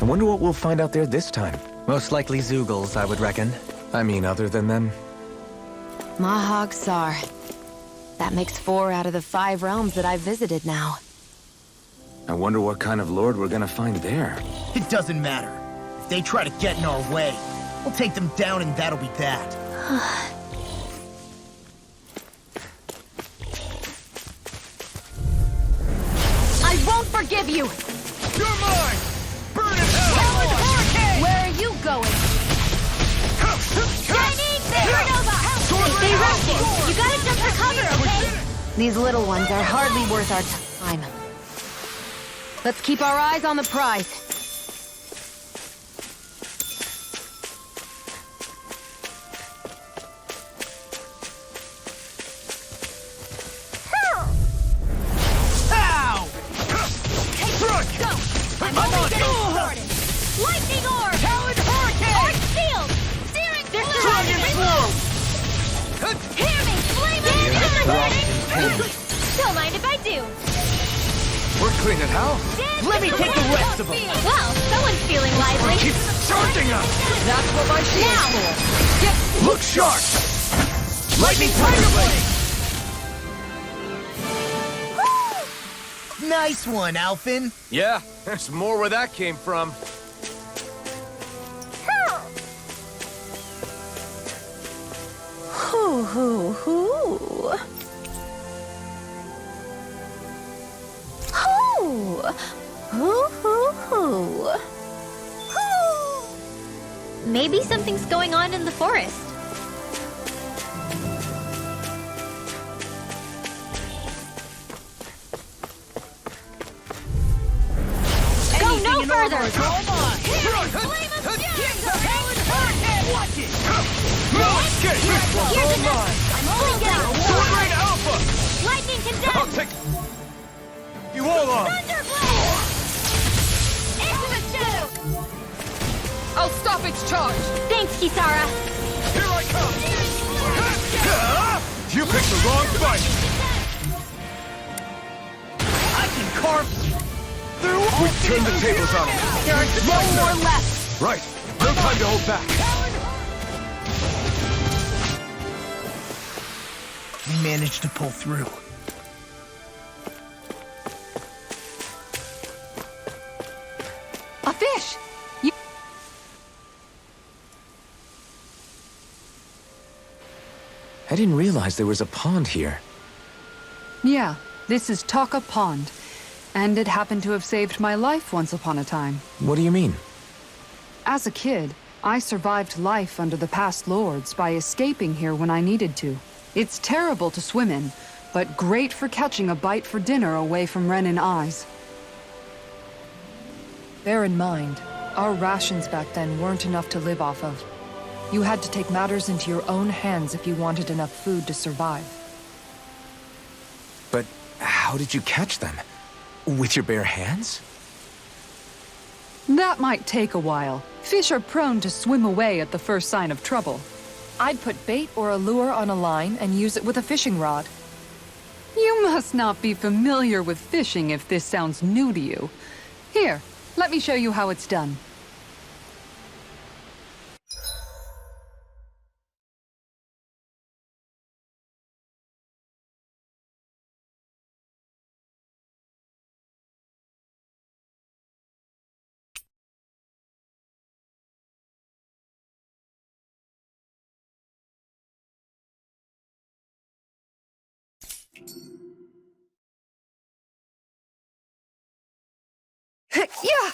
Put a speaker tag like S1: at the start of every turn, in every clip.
S1: I wonder what we'll find out there this time.
S2: Most likely Zoogles, I would reckon.
S1: I mean, other than them.
S3: Mahag Sar. That makes 4 out of the 5 realms that I've visited now.
S1: I wonder what kind of lord we're gonna find there.
S4: It doesn't matter. If they try to get in our way, we'll take them down and that'll be that.
S3: I won't forgive you!
S4: You're mine! Burn in hell!
S3: Where are you going? Shining Supernova! Stay resting! You gotta jump for cover, okay? These little ones are hardly worth our time. Let's keep our eyes on the prize.
S4: Ow!
S3: Hey, go! I'm only getting started! Lightning Orb!
S4: Talon Hurricane!
S3: Arc Shield! Searing
S4: Dragon Swarm!
S3: Hear me! Flame of Don't mind if I do.
S1: We're cleaning house.
S4: Let me take the rest of them!
S3: Well, someone's feeling lively.
S1: Keep charging us!
S4: That's what my shield's for!
S1: Look sharp!
S4: Lightning Tiger Blade! Nice one, Alphin!
S1: Yeah, there's more where that came from.
S3: Hoo hoo hoo. Hoo. Hoo hoo hoo. Hoo. Maybe something's going on in the forest. Go no further!
S1: Get this one!
S3: Here's enough! I'm all down!
S1: Great Alpha!
S3: Lightning
S1: I'll
S3: condemned!
S1: take you all on!
S3: Thunderblade! Into the shadow!
S5: I'll stop its charge!
S3: Thanks, Kisara!
S1: Here I come! You picked the wrong fight!
S4: I can carve through all
S1: We turned the tables on him!
S3: There are no more left!
S1: Right! No time to hold back!
S4: We managed to pull through.
S5: A fish!
S1: I didn't realize there was a pond here.
S5: Yeah, this is Talka Pond. And it happened to have saved my life once upon a time.
S1: What do you mean?
S5: As a kid, I survived life under the past lords by escaping here when I needed to. It's terrible to swim in, but great for catching a bite for dinner away from Ren and eyes. Bear in mind, our rations back then weren't enough to live off of. You had to take matters into your own hands if you wanted enough food to survive.
S1: But how did you catch them? With your bare hands?
S5: That might take a while. Fish are prone to swim away at the first sign of trouble. I'd put bait or a lure on a line and use it with a fishing rod. You must not be familiar with fishing if this sounds new to you. Here, let me show you how it's done. Yeah!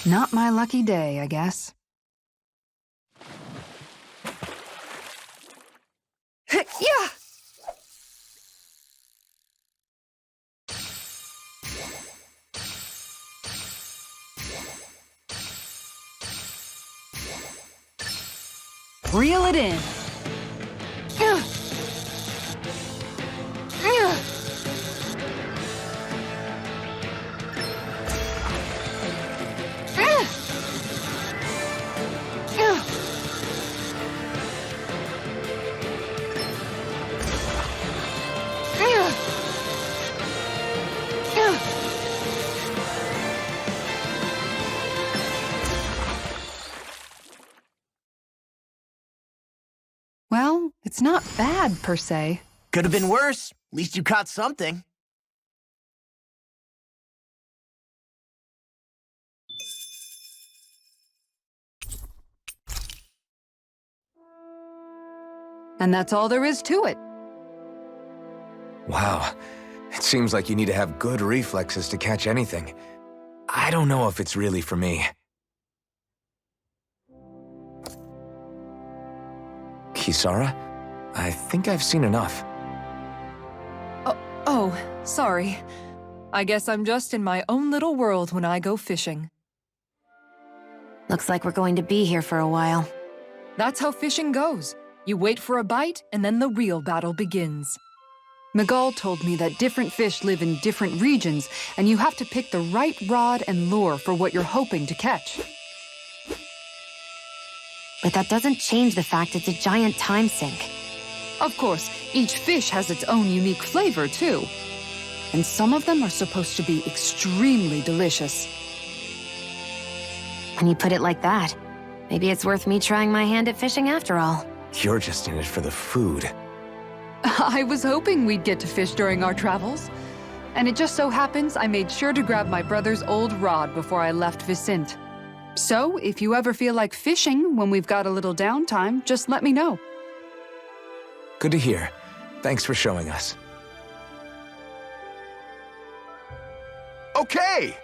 S5: Not my lucky day, I guess. Yeah! Reel it in. It's not bad, per se.
S4: Could have been worse. At least you caught something.
S5: And that's all there is to it.
S1: Wow. It seems like you need to have good reflexes to catch anything. I don't know if it's really for me. Kisara? I think I've seen enough.
S5: Oh, sorry. I guess I'm just in my own little world when I go fishing.
S3: Looks like we're going to be here for a while.
S5: That's how fishing goes. You wait for a bite, and then the real battle begins. Miguel told me that different fish live in different regions, and you have to pick the right rod and lure for what you're hoping to catch.
S3: But that doesn't change the fact it's a giant time sink.
S5: Of course, each fish has its own unique flavor, too. And some of them are supposed to be extremely delicious.
S3: When you put it like that, maybe it's worth me trying my hand at fishing after all.
S1: You're just in it for the food.
S5: I was hoping we'd get to fish during our travels. And it just so happens I made sure to grab my brother's old rod before I left Vicente. So, if you ever feel like fishing when we've got a little downtime, just let me know.
S1: Good to hear. Thanks for showing us. Okay!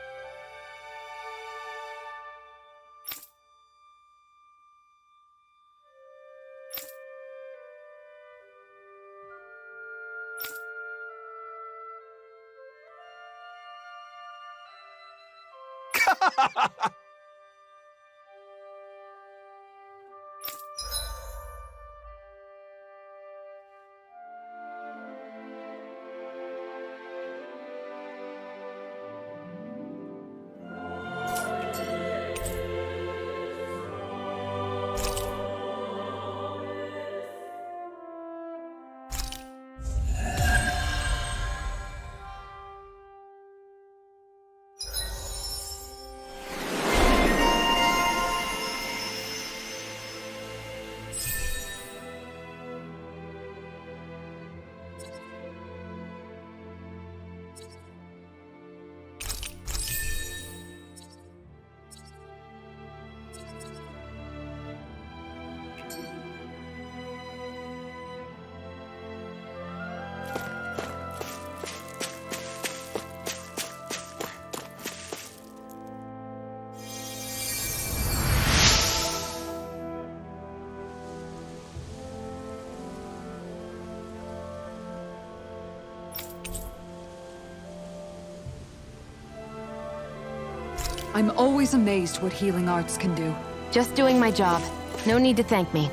S5: I'm always amazed what healing arts can do.
S3: Just doing my job. No need to thank me.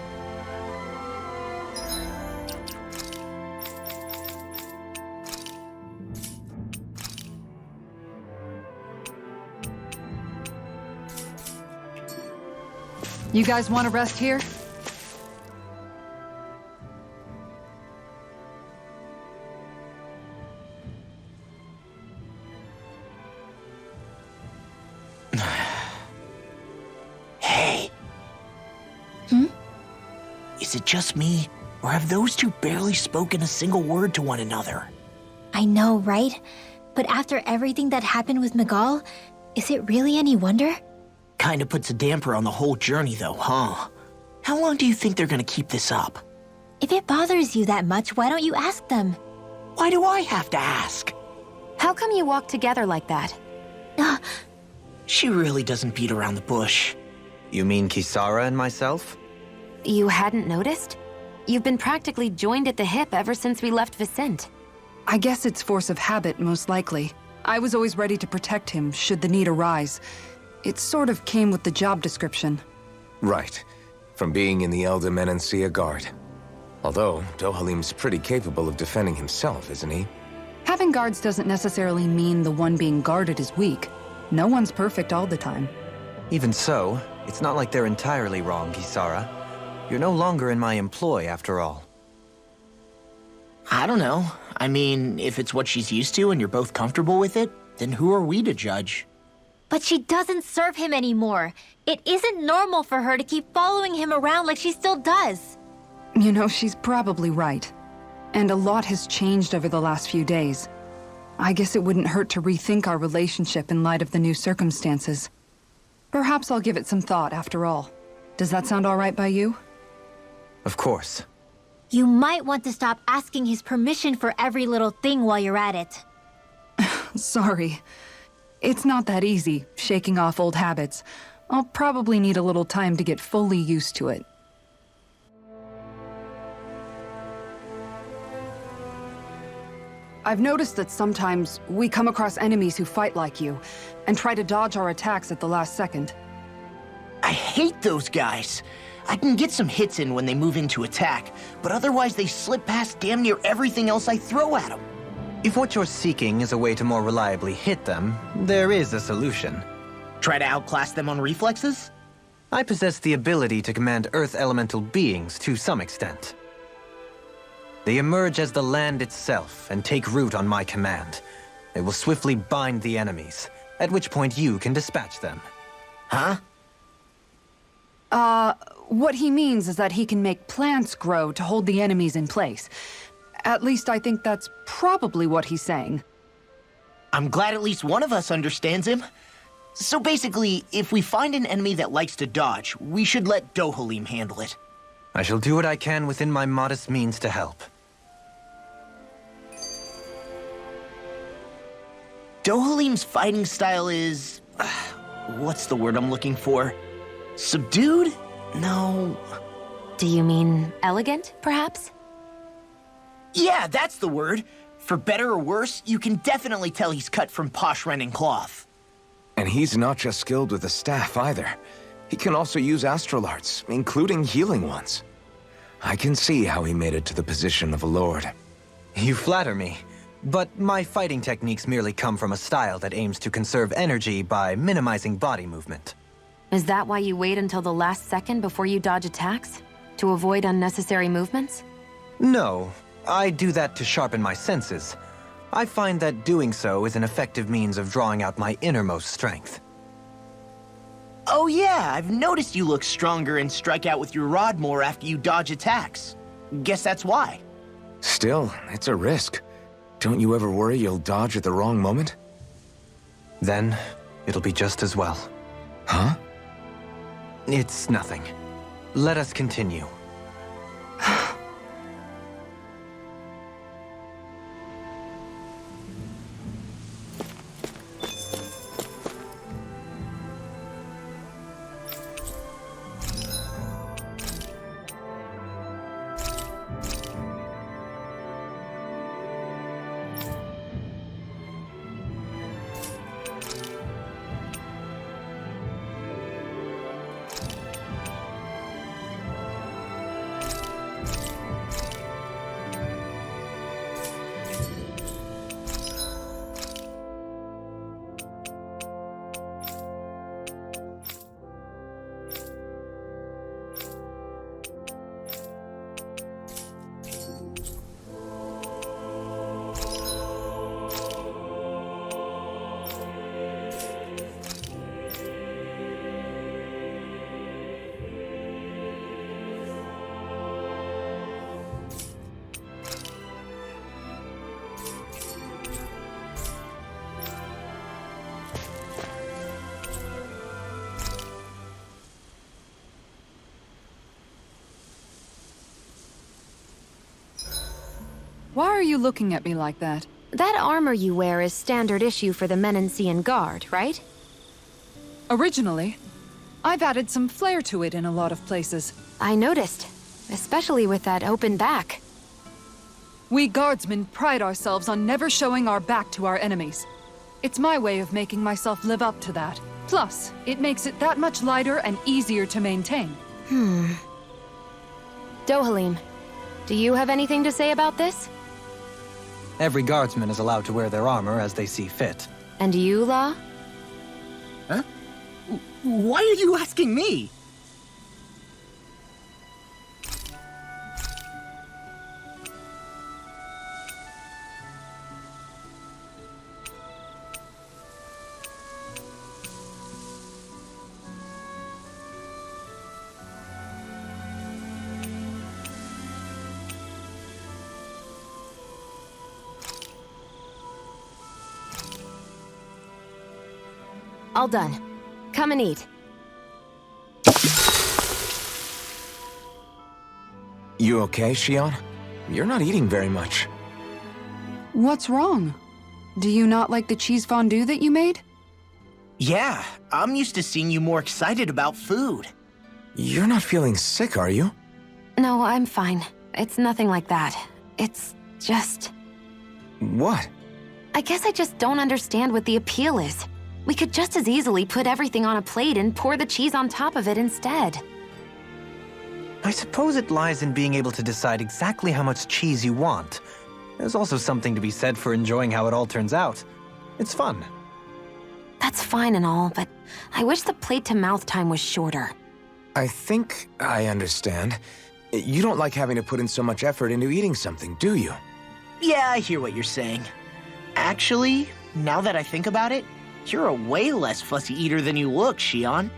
S5: You guys want to rest here?
S4: Hey. Is it just me, or have those two barely spoken a single word to one another?
S6: I know, right? But after everything that happened with Miguel, is it really any wonder?
S4: Kinda puts a damper on the whole journey though, huh? How long do you think they're gonna keep this up?
S6: If it bothers you that much, why don't you ask them?
S4: Why do I have to ask?
S3: How come you walk together like that?
S4: She really doesn't beat around the bush.
S2: You mean Kisara and myself?
S3: You hadn't noticed? You've been practically joined at the hip ever since we left Vicente.
S5: I guess it's force of habit, most likely. I was always ready to protect him, should the need arise. It sort of came with the job description.
S1: Right. From being in the Elder Menancia Guard. Although, Dohalim's pretty capable of defending himself, isn't he?
S5: Having guards doesn't necessarily mean the one being guarded is weak. No one's perfect all the time.
S2: Even so, it's not like they're entirely wrong, Kisara. You're no longer in my employ, after all.
S4: I don't know. I mean, if it's what she's used to and you're both comfortable with it, then who are we to judge?
S6: But she doesn't serve him anymore. It isn't normal for her to keep following him around like she still does.
S5: You know, she's probably right. And a lot has changed over the last few days. I guess it wouldn't hurt to rethink our relationship in light of the new circumstances. Perhaps I'll give it some thought after all. Does that sound all right by you?
S2: Of course.
S6: You might want to stop asking his permission for every little thing while you're at it.
S5: Sorry. It's not that easy, shaking off old habits. I'll probably need a little time to get fully used to it. I've noticed that sometimes we come across enemies who fight like you, and try to dodge our attacks at the last second.
S4: I hate those guys. I can get some hits in when they move into attack, but otherwise they slip past damn near everything else I throw at them.
S2: If what you're seeking is a way to more reliably hit them, there is a solution.
S4: Try to outclass them on reflexes?
S2: I possess the ability to command Earth elemental beings to some extent. They emerge as the land itself and take root on my command. They will swiftly bind the enemies, at which point you can dispatch them.
S4: Huh?
S5: What he means is that he can make plants grow to hold the enemies in place. At least I think that's probably what he's saying.
S4: I'm glad at least one of us understands him. So basically, if we find an enemy that likes to dodge, we should let Dohalim handle it.
S2: I shall do what I can within my modest means to help.
S4: Dohalim's fighting style is... what's the word I'm looking for? Subdued? No...
S3: Do you mean elegant, perhaps?
S4: Yeah, that's the word. For better or worse, you can definitely tell he's cut from posh Renin cloth.
S1: And he's not just skilled with the staff either. He can also use astral arts, including healing ones. I can see how he made it to the position of a lord.
S2: You flatter me, but my fighting techniques merely come from a style that aims to conserve energy by minimizing body movement.
S3: Is that why you wait until the last second before you dodge attacks? To avoid unnecessary movements?
S2: No, I do that to sharpen my senses. I find that doing so is an effective means of drawing out my innermost strength.
S4: Oh yeah, I've noticed you look stronger and strike out with your rod more after you dodge attacks. Guess that's why.
S1: Still, it's a risk. Don't you ever worry you'll dodge at the wrong moment?
S2: Then, it'll be just as well.
S1: Huh?
S2: It's nothing. Let us continue.
S5: Why are you looking at me like that?
S3: That armor you wear is standard issue for the Menancian Guard, right?
S5: Originally, I've added some flair to it in a lot of places.
S3: I noticed, especially with that open back.
S5: We guardsmen pride ourselves on never showing our back to our enemies. It's my way of making myself live up to that. Plus, it makes it that much lighter and easier to maintain.
S3: Dohalim, do you have anything to say about this?
S2: Every guardsman is allowed to wear their armor as they see fit.
S3: And you, Law?
S4: Huh? Why are you asking me?
S3: All done. Come and eat.
S1: You okay, Shion? You're not eating very much.
S5: What's wrong? Do you not like the cheese fondue that you made?
S4: Yeah, I'm used to seeing you more excited about food.
S1: You're not feeling sick, are you?
S3: No, I'm fine. It's nothing like that. It's just...
S1: What?
S3: I guess I just don't understand what the appeal is. We could just as easily put everything on a plate and pour the cheese on top of it instead.
S2: I suppose it lies in being able to decide exactly how much cheese you want. There's also something to be said for enjoying how it all turns out. It's fun.
S3: That's fine and all, but I wish the plate-to-mouth time was shorter.
S1: I think I understand. You don't like having to put in so much effort into eating something, do you?
S4: Yeah, I hear what you're saying. Actually, now that I think about it, you're a way less fussy eater than you look, Shion.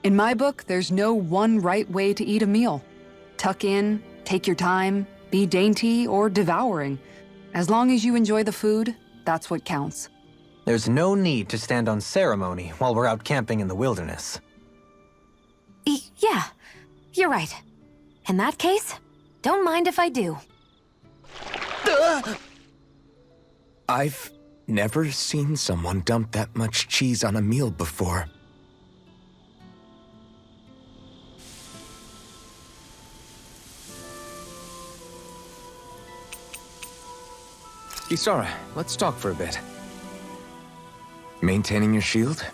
S5: In my book, there's no one right way to eat a meal. Tuck in, take your time, be dainty or devouring. As long as you enjoy the food, that's what counts.
S2: There's no need to stand on ceremony while we're out camping in the wilderness.
S3: Yeah, you're right. In that case, don't mind if I do.
S1: I've never seen someone dump that much cheese on a meal before. Isara, let's talk for a bit. Maintaining your shield?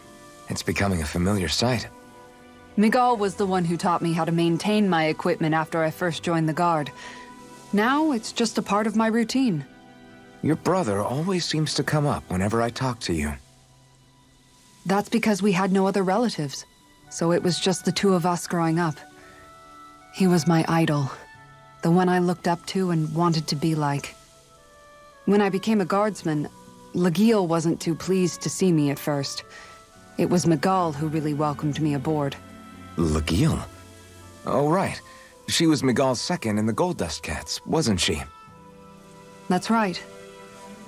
S1: It's becoming a familiar sight.
S5: Miguel was the one who taught me how to maintain my equipment after I first joined the Guard. Now, it's just a part of my routine.
S1: Your brother always seems to come up whenever I talk to you.
S5: That's because we had no other relatives, so it was just the two of us growing up. He was my idol, the one I looked up to and wanted to be like. When I became a guardsman, Lagiel wasn't too pleased to see me at first. It was Miguel who really welcomed me aboard.
S1: Lagiel? Oh, right. She was Miguel's second in the Gold Dust Cats, wasn't she?
S5: That's right.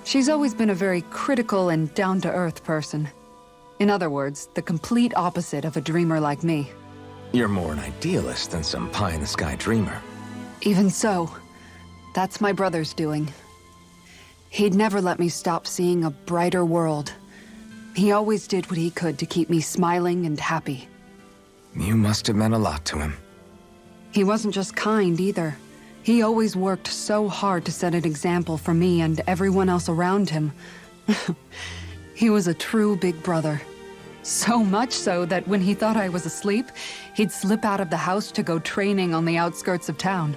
S5: She's always been a very critical and down-to-earth person. In other words, the complete opposite of a dreamer like me.
S1: You're more an idealist than some pie-in-the-sky dreamer.
S5: Even so, that's my brother's doing. He'd never let me stop seeing a brighter world. He always did what he could to keep me smiling and happy.
S1: You must have meant a lot to him.
S5: He wasn't just kind, either. He always worked so hard to set an example for me and everyone else around him. He was a true big brother. So much so that when he thought I was asleep, he'd slip out of the house to go training on the outskirts of town.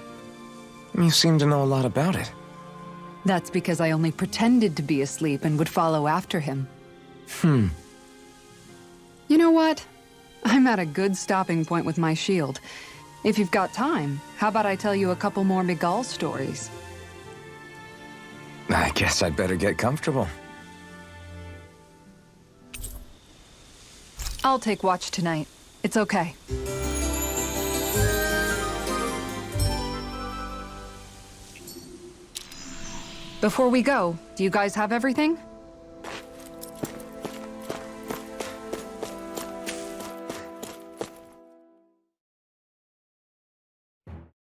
S1: You seem to know a lot about it.
S5: That's because I only pretended to be asleep and would follow after him. You know what? I'm at a good stopping point with my shield. If you've got time, how about I tell you a couple more Miguel stories?
S1: I guess I'd better get comfortable.
S5: I'll take watch tonight. It's okay. Before we go, do you guys have everything?